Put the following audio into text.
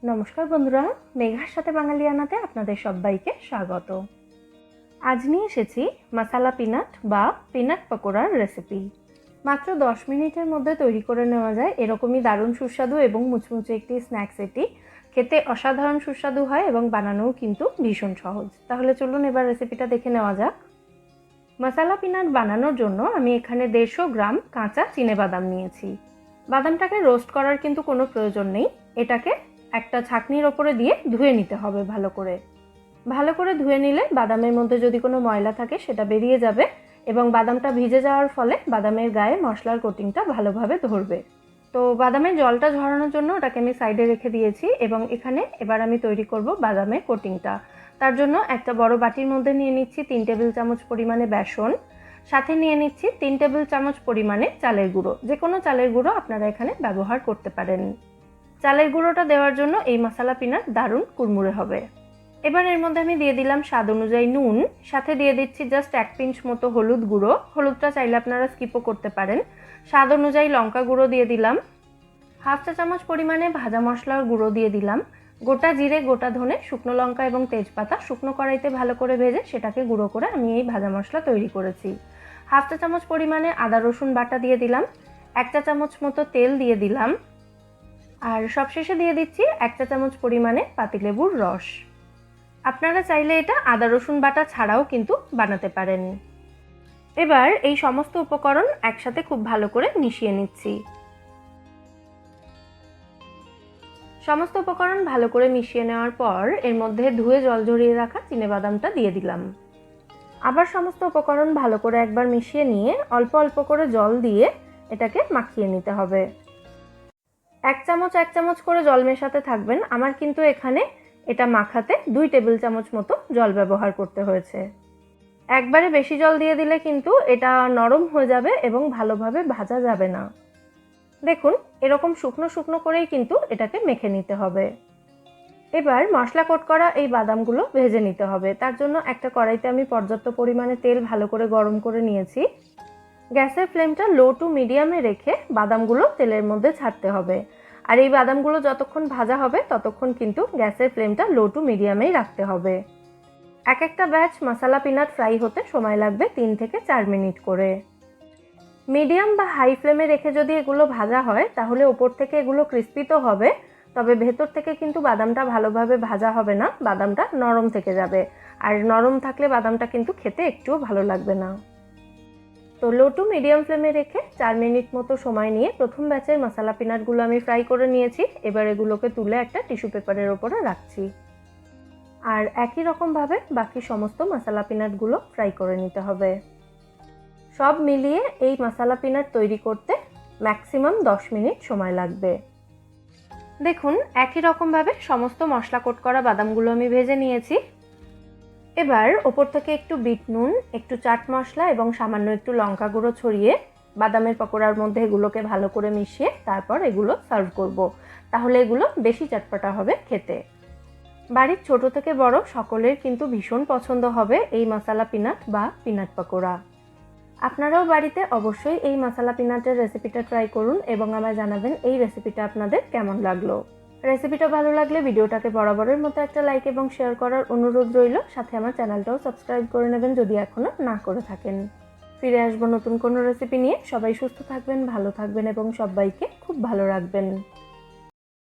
নমস্কার বন্ধুরা, মেঘার সাথে বাঙালিয়ানাতে আপনাদের সবাইকে স্বাগত। আজ নিয়ে এসেছি মশালা পিনাট বা পিনাট পকোড়ার রেসিপি। মাত্র 10 মিনিটের মধ্যে তৈরি করে নেওয়া যায় এরকমই দারুণ সুস্বাদু এবং মুচমুচে একটি স্ন্যাক্স। এটি খেতে অসাধারণ সুস্বাদু হয় এবং বানানোও কিন্তু ভীষণ সহজ। তাহলে চলুন এবার রেসিপিটা দেখে নেওয়া যাক। মশালা পিনাট বানানোর জন্য আমি এখানে 150 গ্রাম কাঁচা চিনেবাদাম নিয়েছি। বাদামটাকে রোস্ট করার কিন্তু কোনো প্রয়োজন নেই। এটাকে একটা ছাঁকনির ওপরে দিয়ে ধুয়ে নিতে হবে ভালো করে ধুয়ে নিলে বাদামের মধ্যে যদি কোনো ময়লা থাকে সেটা বেরিয়ে যাবে এবং বাদামটা ভিজে যাওয়ার ফলে বাদামের গায়ে মশলার কোটিংটা ভালোভাবে ধরবে। তো বাদামের জলটা ঝরানোর জন্য ওটাকে আমি সাইডে রেখে দিয়েছি এবং এখানে এবার আমি তৈরি করব বাদামের কোটিংটা। তার জন্য একটা বড় বাটির মধ্যে নিয়ে নিচ্ছি 3 টেবিল চামচ পরিমাণে বেসন, সাথে নিয়ে নিচ্ছি 3 টেবিল চামচ পরিমাণে চালের গুঁড়ো। যে কোনো চালের গুঁড়ো আপনারা এখানে ব্যবহার করতে পারেন। চালের গুঁড়োটা দেওয়ার জন্য এই মশালা পিনাট দারুণ কুড়মুড়ে হবে। এবার এর মধ্যে আমি দিয়ে দিলাম স্বাদ অনুযায়ী নুন, সাথে দিয়ে দিচ্ছি জাস্ট 1 পিঞ্চ মতো হলুদ গুঁড়ো। হলুদটা চাইলে আপনারা স্কিপও করতে পারেন। স্বাদ অনুযায়ী লঙ্কা গুঁড়ো দিয়ে দিলাম। 1/2 চা চামচ পরিমাণে ভাজা মশলার গুঁড়ো দিয়ে দিলাম। গোটা জিরে, গোটা ধনে, শুকনো লঙ্কা এবং তেজপাতা শুকনো কড়াইতে ভালো করে ভেজে সেটাকে গুঁড়ো করে আমি এই ভাজা মশলা তৈরি করেছি। 1/2 চা চামচ পরিমাণে আদা রসুন বাটা দিয়ে দিলাম। 1 চা চামচ মতো তেল দিয়ে দিলাম। আর সবশেষে দিয়ে দিচ্ছি 1 চা চামচ পরিমাণে পাতিলেবুর রস। আপনারা চাইলে এটা আদা রসুন বাটা ছাড়াও কিন্তু বানাতে পারেন। এবার এই সমস্ত উপকরণ একসাথে খুব ভালো করে মিশিয়ে নিচ্ছি। সমস্ত উপকরণ ভালো করে মিশিয়ে নেওয়ার পর এর মধ্যে ধুয়ে জল ঝরিয়ে রাখা চিনেবাদামটা দিয়ে দিলাম। আবার সমস্ত উপকরণ ভালো করে একবার মিশিয়ে নিয়ে অল্প অল্প করে জল দিয়ে এটাকে মাখিয়ে নিতে হবে। 1 চামচ করে জল মেশাতে থাকবেন। আমার কিন্তু এখানে এটা মাখাতে 2 টেবিল চামচ মতো জল ব্যবহার করতে হয়েছে। একবারে বেশি জল দিয়ে দিলে কিন্তু এটা নরম হয়ে যাবে এবং ভালোভাবে ভাজা যাবে না। দেখুন, এরকম শুকনো শুকনো করেই কিন্তু এটাকে মেখে নিতে হবে। এবার মশলা কোট করা এই বাদামগুলো ভেজে নিতে হবে। তার জন্য একটা কড়াইতে আমি পর্যাপ্ত পরিমাণে তেল ভালো করে গরম করে নিয়েছি। গ্যাসের ফ্লেমটা লো টু মিডিয়ামে রেখে বাদামগুলো তেলের মধ্যে ছাড়তে হবে। আর এই বাদামগুলো যতক্ষণ ভাজা হবে ততক্ষণ কিন্তু গ্যাসের ফ্লেমটা লো টু মিডিয়ামেই রাখতে হবে। একটা ব্যাচ মশালা পিনাট ফ্রাই হতে সময় লাগবে 3 থেকে 4 মিনিট করে। মিডিয়াম বা হাই ফ্লেমে রেখে যদি এগুলো ভাজা হয় তাহলে ওপর থেকে এগুলো ক্রিস্পি তো হবে, তবে ভেতর থেকে কিন্তু বাদামটা ভালোভাবে ভাজা হবে না, বাদামটা নরম থেকে যাবে। আর নরম থাকলে বাদামটা কিন্তু খেতে একটুও ভালো লাগবে না। তো লো টু মিডিয়াম ফ্লেমে রেখে 4 মিনিট মতো সময় নিয়ে প্রথম ব্যাচের মশালা পিনাটগুলো আমি ফ্রাই করে নিয়েছি। এবার এগুলোকে তুলে একটা টিস্যু পেপারের ওপরে রাখছি। আর একই রকমভাবে বাকি সমস্ত মশালা পিনাটগুলো ফ্রাই করে নিতে হবে। সব মিলিয়ে এই মশালা পিনাট তৈরি করতে ম্যাক্সিমাম 10 মিনিট সময় লাগবে। দেখুন, একই রকমভাবে সমস্ত মশলা কোট করা বাদামগুলো আমি ভেজে নিয়েছি। এবার ওপর থেকে একটু বিট নুন, একটু চাট মশলা এবং সামান্য একটু লঙ্কা গুঁড়ো ছড়িয়ে বাদামের পকোড়ার মধ্যে এগুলোকে ভালো করে মিশিয়ে তারপর এগুলো সার্ভ করব। তাহলে এগুলো বেশি চটপটা হবে খেতে। বাড়ির ছোট থেকে বড় সকলের কিন্তু ভীষণ পছন্দ হবে এই মশালা পিনাট বা পিনাট পকোড়া। আপনারাও বাড়িতে অবশ্যই এই মশালা পিনাটের রেসিপিটা ট্রাই করুন এবং আমায় জানাবেন এই রেসিপিটা আপনাদের কেমন লাগলো। রেসিপিটা ভালো লাগলে ভিডিওটাকে বরাবরের মতো একটা লাইক এবং শেয়ার করার অনুরোধ রইল। সাথে আমার চ্যানেলটাও সাবস্ক্রাইব করে নেবেন যদি এখনও না করে থাকেন। ফিরে আসবো নতুন কোনো রেসিপি নিয়ে। সবাই সুস্থ থাকবেন, ভালো থাকবেন এবং সবাইকে খুব ভালো রাখবেন।